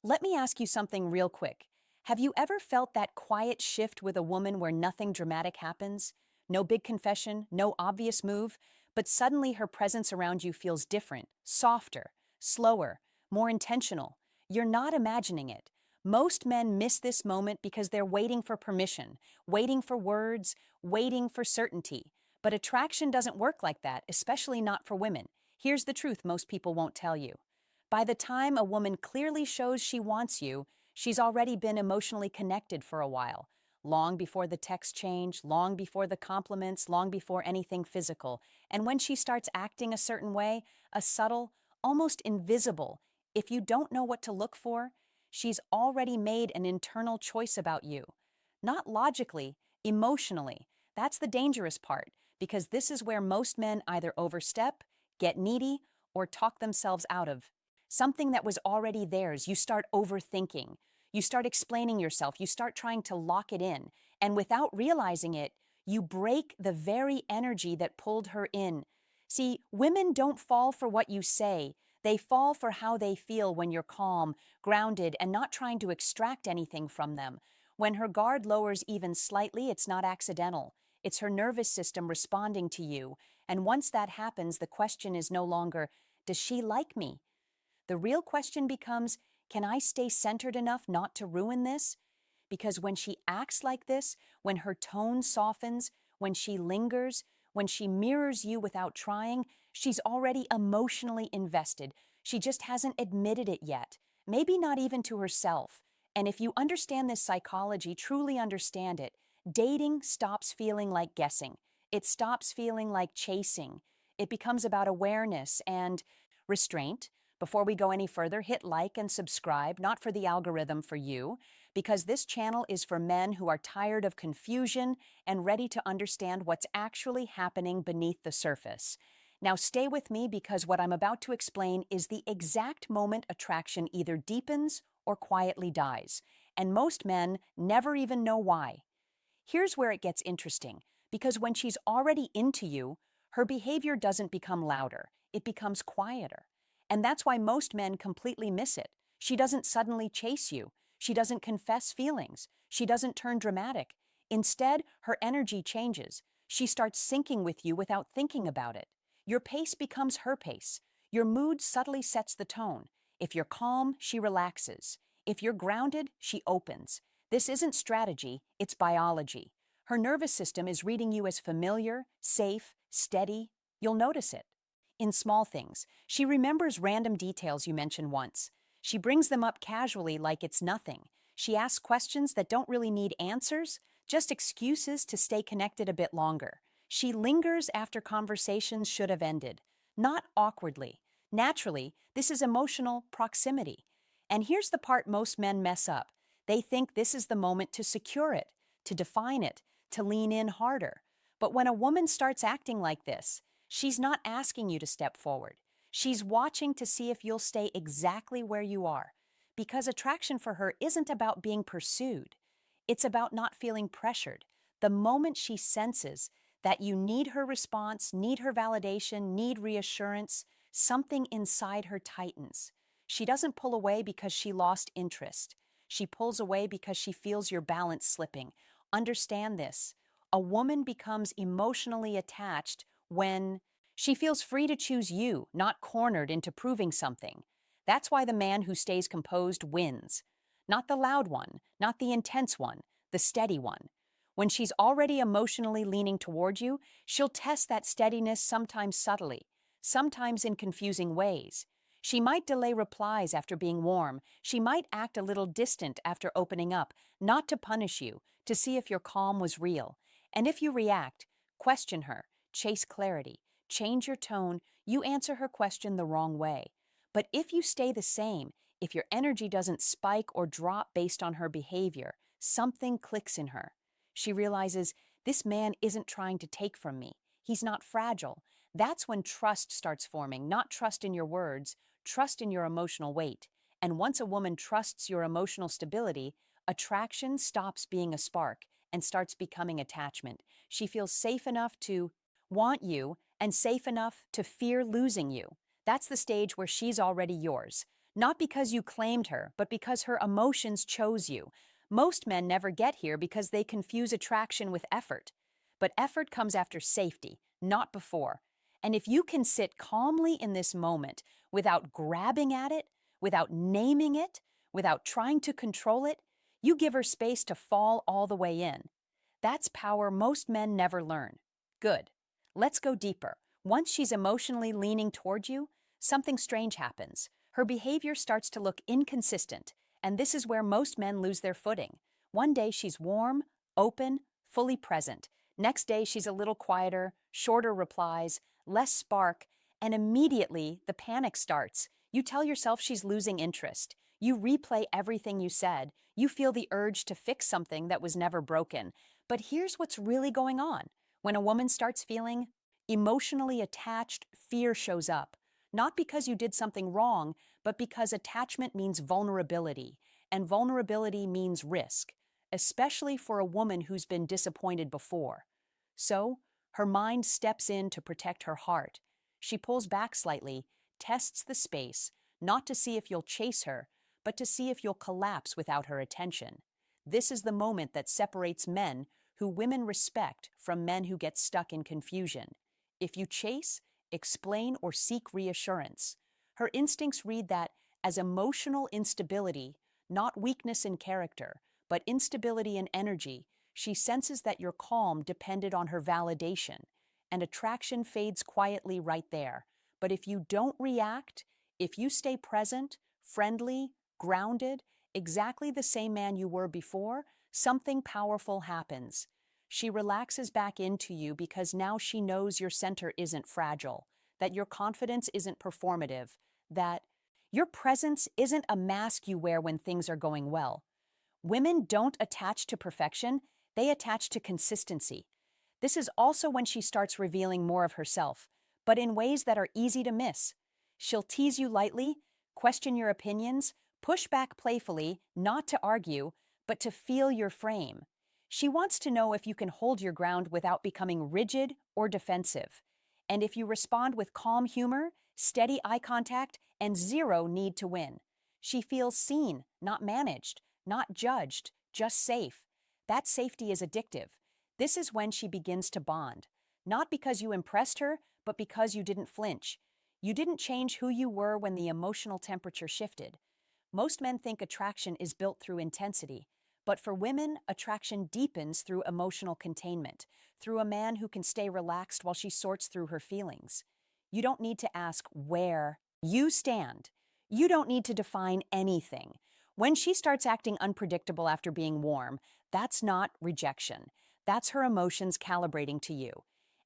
Let me ask you something real quick. Have you ever felt that quiet shift with a woman where nothing dramatic happens? No big confession, no obvious move, but suddenly her presence around you feels different, softer, slower, more intentional. You're not imagining it. Most men miss this moment because they're waiting for permission, waiting for words, waiting for certainty. But attraction doesn't work like that, especially not for women. Here's the truth most people won't tell you. By the time a woman clearly shows she wants you, she's already been emotionally connected for a while, long before the text change, long before the compliments, long before anything physical. And when she starts acting a certain way, a subtle, almost invisible, if you don't know what to look for, she's already made an internal choice about you. Not logically, emotionally. That's the dangerous part, because this is where most men either overstep, get needy, or talk themselves out of something that was already theirs. You start overthinking. You start explaining yourself. You start trying to lock it in. And without realizing it, you break the very energy that pulled her in. See, women don't fall for what you say. They fall for how they feel when you're calm, grounded, and not trying to extract anything from them. When her guard lowers even slightly, it's not accidental. It's her nervous system responding to you. And once that happens, the question is no longer, does she like me? The real question becomes, can I stay centered enough not to ruin this? Because when she acts like this, when her tone softens, when she lingers, when she mirrors you without trying, she's already emotionally invested. She just hasn't admitted it yet, maybe not even to herself. And if you understand this psychology, truly understand it, dating stops feeling like guessing. It stops feeling like chasing. It becomes about awareness and restraint. Before we go any further, hit like and subscribe, not for the algorithm, for you, because this channel is for men who are tired of confusion and ready to understand what's actually happening beneath the surface. Now stay with me, because what I'm about to explain is the exact moment attraction either deepens or quietly dies, and most men never even know why. Here's where it gets interesting, because when she's already into you, her behavior doesn't become louder, it becomes quieter. And that's why most men completely miss it. She doesn't suddenly chase you. She doesn't confess feelings. She doesn't turn dramatic. Instead, her energy changes. She starts syncing with you without thinking about it. Your pace becomes her pace. Your mood subtly sets the tone. If you're calm, she relaxes. If you're grounded, she opens. This isn't strategy, it's biology. Her nervous system is reading you as familiar, safe, steady. You'll notice it in small things. She remembers random details you mentioned once. She brings them up casually like it's nothing. She asks questions that don't really need answers, just excuses to stay connected a bit longer. She lingers after conversations should have ended, not awkwardly. Naturally, this is emotional proximity. And here's the part most men mess up. They think this is the moment to secure it, to define it, to lean in harder. But when a woman starts acting like this, she's not asking you to step forward. She's watching to see if you'll stay exactly where you are. Because attraction for her isn't about being pursued. It's about not feeling pressured. The moment she senses that you need her response, need her validation, need reassurance, something inside her tightens. She doesn't pull away because she lost interest. She pulls away because she feels your balance slipping. Understand this. A woman becomes emotionally attached when she feels free to choose you, not cornered into proving something. That's why the man who stays composed wins. Not the loud one, not the intense one, the steady one. When she's already emotionally leaning toward you, she'll test that steadiness, sometimes subtly, sometimes in confusing ways. She might delay replies after being warm. She might act a little distant after opening up, not to punish you, to see if your calm was real. And if you react, question her, chase clarity, change your tone, you answer her question the wrong way. But if you stay the same, if your energy doesn't spike or drop based on her behavior, something clicks in her. She realizes, this man isn't trying to take from me. He's not fragile. That's when trust starts forming, not trust in your words, trust in your emotional weight. And once a woman trusts your emotional stability, attraction stops being a spark and starts becoming attachment. She feels safe enough to want you and safe enough to fear losing you. That's the stage where she's already yours. Not because you claimed her, but because her emotions chose you. Most men never get here because they confuse attraction with effort. But effort comes after safety, not before. And if you can sit calmly in this moment without grabbing at it, without naming it, without trying to control it, you give her space to fall all the way in. That's power most men never learn. Good. Let's go deeper. Once she's emotionally leaning toward you, something strange happens. Her behavior starts to look inconsistent, and this is where most men lose their footing. One day she's warm, open, fully present. Next day she's a little quieter, shorter replies, less spark, and immediately the panic starts. You tell yourself she's losing interest. You replay everything you said. You feel the urge to fix something that was never broken. But here's what's really going on. When a woman starts feeling emotionally attached, fear shows up. Not because you did something wrong, but because attachment means vulnerability, and vulnerability means risk, especially for a woman who's been disappointed before. So, her mind steps in to protect her heart. She pulls back slightly, tests the space, not to see if you'll chase her, but to see if you'll collapse without her attention. This is the moment that separates men who women respect from men who get stuck in confusion. If you chase, explain, or seek reassurance, her instincts read that as emotional instability, not weakness in character, but instability in energy. She senses that your calm depended on her validation, and attraction fades quietly right there. But if you don't react, if you stay present, friendly, grounded, exactly the same man you were before, something powerful happens. She relaxes back into you because now she knows your center isn't fragile, that your confidence isn't performative, that your presence isn't a mask you wear when things are going well. Women don't attach to perfection, they attach to consistency. This is also when she starts revealing more of herself, but in ways that are easy to miss. She'll tease you lightly, question your opinions, push back playfully, not to argue, but to feel your frame. She wants to know if you can hold your ground without becoming rigid or defensive. And if you respond with calm humor, steady eye contact, and zero need to win. She feels seen, not managed, not judged, just safe. That safety is addictive. This is when she begins to bond. Not because you impressed her, but because you didn't flinch. You didn't change who you were when the emotional temperature shifted. Most men think attraction is built through intensity, but for women, attraction deepens through emotional containment, through a man who can stay relaxed while she sorts through her feelings. You don't need to ask where you stand. You don't need to define anything. When she starts acting unpredictable after being warm, that's not rejection. That's her emotions calibrating to you.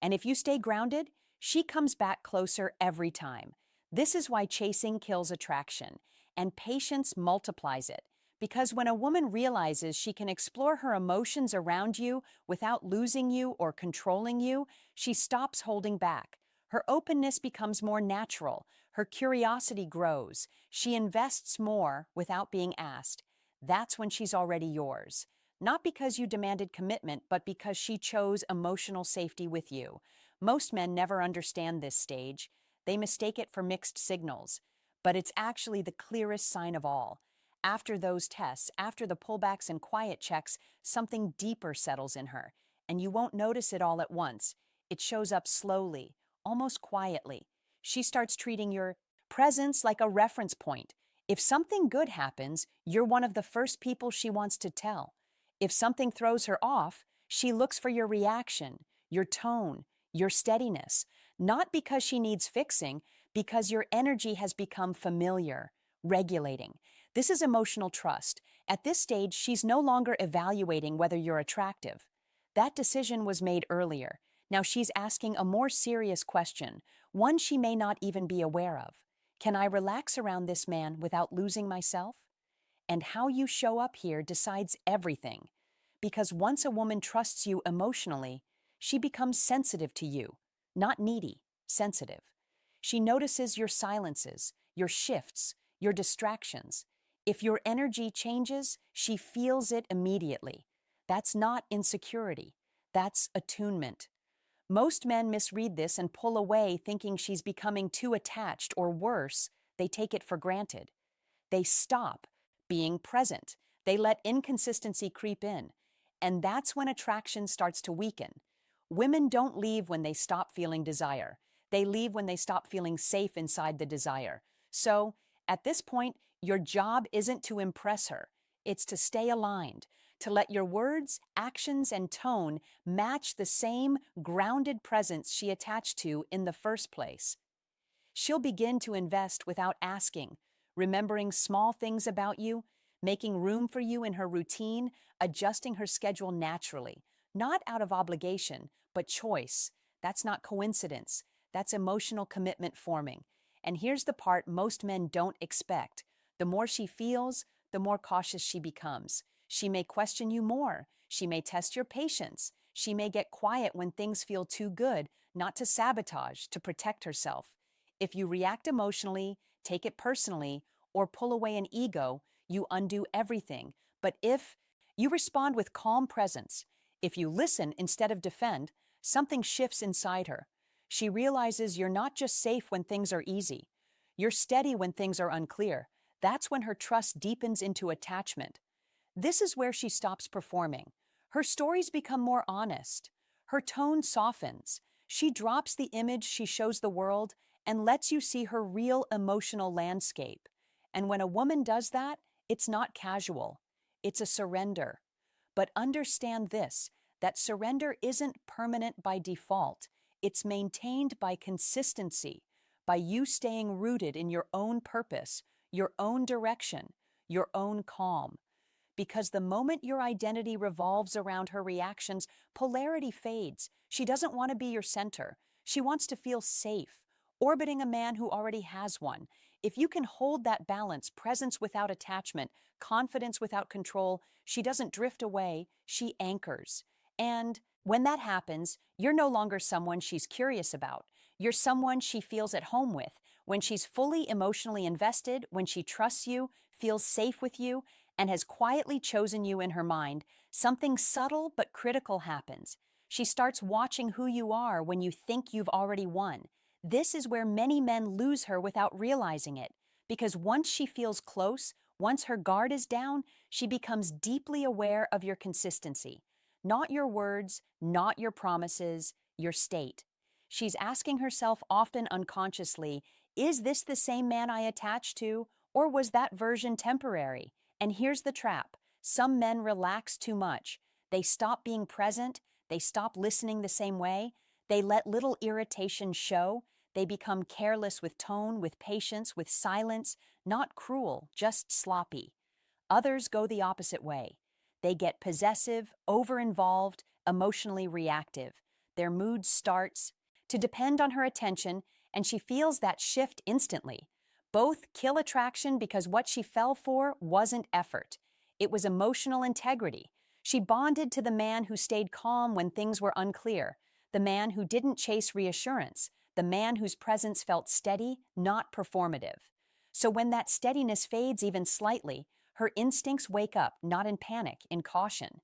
And if you stay grounded, she comes back closer every time. This is why chasing kills attraction, and patience multiplies it. Because when a woman realizes she can explore her emotions around you without losing you or controlling you, she stops holding back. Her openness becomes more natural. Her curiosity grows. She invests more without being asked. That's when she's already yours. Not because you demanded commitment, but because she chose emotional safety with you. Most men never understand this stage. They mistake it for mixed signals. But it's actually the clearest sign of all. After those tests, after the pullbacks and quiet checks, something deeper settles in her. And you won't notice it all at once. It shows up slowly, almost quietly. She starts treating your presence like a reference point. If something good happens, you're one of the first people she wants to tell. If something throws her off, she looks for your reaction, your tone, your steadiness. Not because she needs fixing, because your energy has become familiar, regulating. This is emotional trust. At this stage, she's no longer evaluating whether you're attractive. That decision was made earlier. Now she's asking a more serious question, one she may not even be aware of. Can I relax around this man without losing myself? And how you show up here decides everything. Because once a woman trusts you emotionally, she becomes sensitive to you, not needy, sensitive. She notices your silences, your shifts, your distractions. If your energy changes, she feels it immediately. That's not insecurity. That's attunement. Most men misread this and pull away thinking she's becoming too attached, or worse, they take it for granted. They stop being present. They let inconsistency creep in. And that's when attraction starts to weaken. Women don't leave when they stop feeling desire. They leave when they stop feeling safe inside the desire. So, at this point, your job isn't to impress her. It's to stay aligned, to let your words, actions, and tone match the same grounded presence she attached to in the first place. She'll begin to invest without asking, remembering small things about you, making room for you in her routine, adjusting her schedule naturally, not out of obligation, but choice. That's not coincidence. That's emotional commitment forming. And here's the part most men don't expect. The more she feels, the more cautious she becomes. She may question you more. She may test your patience. She may get quiet when things feel too good, not to sabotage, to protect herself. If you react emotionally, take it personally, or pull away an ego, you undo everything. But if you respond with calm presence, if you listen instead of defend, something shifts inside her. She realizes you're not just safe when things are easy. You're steady when things are unclear. That's when her trust deepens into attachment. This is where she stops performing. Her stories become more honest. Her tone softens. She drops the image she shows the world and lets you see her real emotional landscape. And when a woman does that, it's not casual. It's a surrender. But understand this, that surrender isn't permanent by default. It's maintained by consistency, by you staying rooted in your own purpose, your own direction, your own calm. Because the moment your identity revolves around her reactions, polarity fades. She doesn't want to be your center. She wants to feel safe, orbiting a man who already has one. If you can hold that balance, presence without attachment, confidence without control, she doesn't drift away, she anchors. And when that happens, you're no longer someone she's curious about. You're someone she feels at home with. When she's fully emotionally invested, when she trusts you, feels safe with you, and has quietly chosen you in her mind, something subtle but critical happens. She starts watching who you are when you think you've already won. This is where many men lose her without realizing it, because once she feels close, once her guard is down, she becomes deeply aware of your consistency. Not your words, not your promises, your state. She's asking herself often unconsciously, is this the same man I attached to, or was that version temporary? And here's the trap. Some men relax too much. They stop being present. They stop listening the same way. They let little irritation show. They become careless with tone, with patience, with silence, not cruel, just sloppy. Others go the opposite way. They get possessive, over-involved, emotionally reactive. Their mood starts to depend on her attention, and she feels that shift instantly. Both kill attraction because what she fell for wasn't effort. It was emotional integrity. She bonded to the man who stayed calm when things were unclear, the man who didn't chase reassurance, the man whose presence felt steady, not performative. So when that steadiness fades even slightly, her instincts wake up, not in panic, in caution.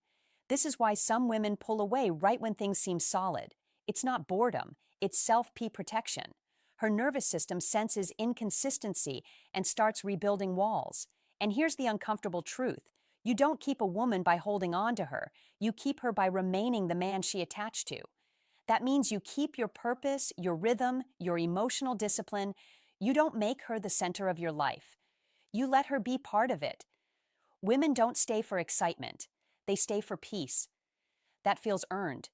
This is why some women pull away right when things seem solid. It's not boredom, it's self-protection. Her nervous system senses inconsistency and starts rebuilding walls. And here's the uncomfortable truth. You don't keep a woman by holding on to her. You keep her by remaining the man she attached to. That means you keep your purpose, your rhythm, your emotional discipline. You don't make her the center of your life. You let her be part of it. Women don't stay for excitement. They stay for peace. That feels earned.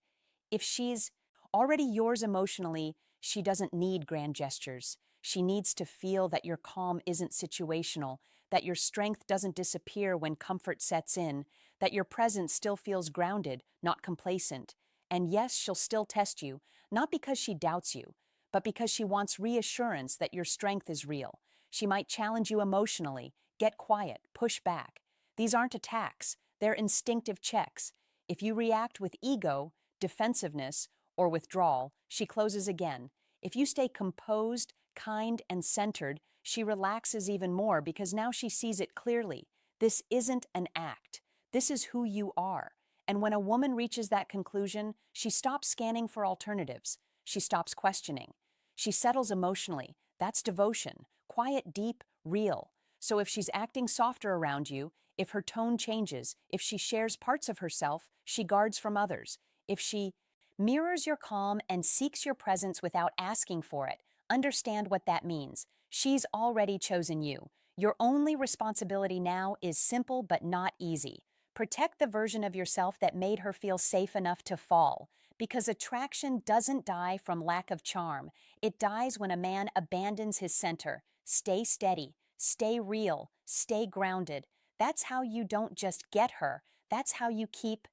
If she's already yours emotionally, she doesn't need grand gestures. She needs to feel that your calm isn't situational, that your strength doesn't disappear when comfort sets in, that your presence still feels grounded, not complacent. And yes, she'll still test you, not because she doubts you, but because she wants reassurance that your strength is real. She might challenge you emotionally, get quiet, push back. These aren't attacks, they're instinctive checks. If you react with ego, defensiveness, or withdrawal, she closes again. If you stay composed, kind, and centered, she relaxes even more because now she sees it clearly. This isn't an act. This is who you are. And when a woman reaches that conclusion, she stops scanning for alternatives. She stops questioning. She settles emotionally. That's devotion. Quiet, deep, real. So if she's acting softer around you, if her tone changes, if she shares parts of herself she guards from others, if she mirrors your calm and seeks your presence without asking for it, understand what that means. She's already chosen you. Your only responsibility now is simple but not easy. Protect the version of yourself that made her feel safe enough to fall. Because attraction doesn't die from lack of charm. It dies when a man abandons his center. Stay steady, stay real, stay grounded. That's how you don't just get her, that's how you keep